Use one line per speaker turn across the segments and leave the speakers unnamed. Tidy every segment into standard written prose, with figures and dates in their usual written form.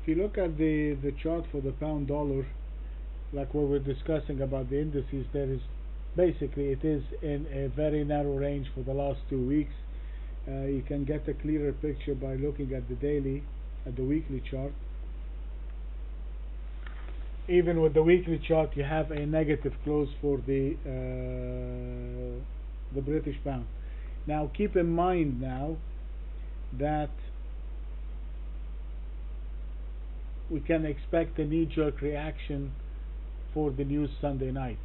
if you look at the chart for the pound dollar, like what we're discussing about the indices, there is basically it is in a very narrow range for the last 2 weeks. You can get a clearer picture by looking at the weekly chart. Even with the weekly chart, you have a negative close for the British pound. Now keep in mind now that we can expect a knee-jerk reaction for the news Sunday night.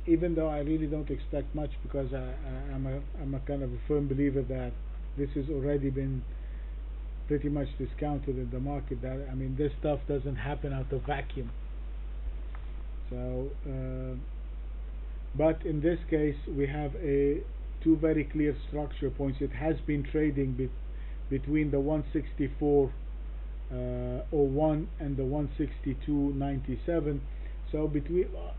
Even though I really don't expect much, because I'm a kind of a firm believer that this has already been pretty much discounted in the market. That, I mean, this stuff doesn't happen out of vacuum. So, but in this case, we have two very clear structure points. It has been trading between the 164.01 and the 162.97. So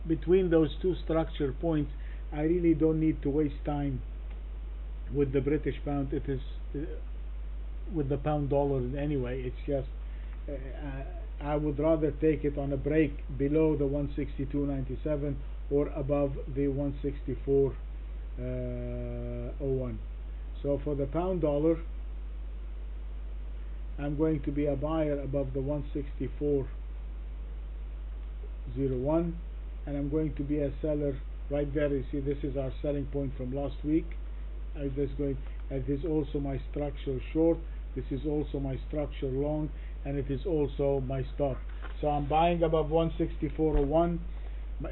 between those two structure points, I really don't need to waste time with the British pound. It is with the pound dollar anyway. It's just I would rather take it on a break below the 162.97 or above the 164.01. So for the pound dollar, I'm going to be a buyer above the 164.01, and I'm going to be a seller right there. You see, this is our selling point from last week. This is also my structure short. This is also my structure long, and it is also my stop. So I'm buying above 164.01.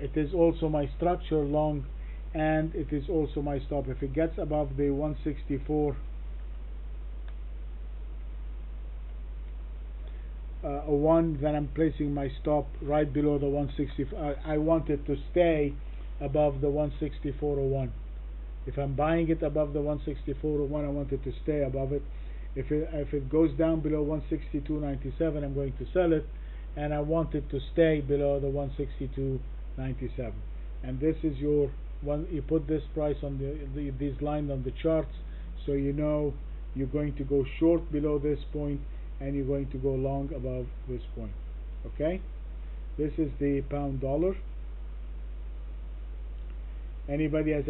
It is also my structure long, and it is also my stop. If it gets above the 164.01, then I'm placing my stop right below the 164. I want it to stay above the 164.01. If I'm buying it above the 164.01, I want it to stay above it. If it goes down below 162.97, I'm going to sell it, and I want it to stay below the 162.97. And this is your one. You put this price on these lines on the charts, so you know you're going to go short below this point, and you're going to go long above this point. Okay, this is the pound dollar. Anybody has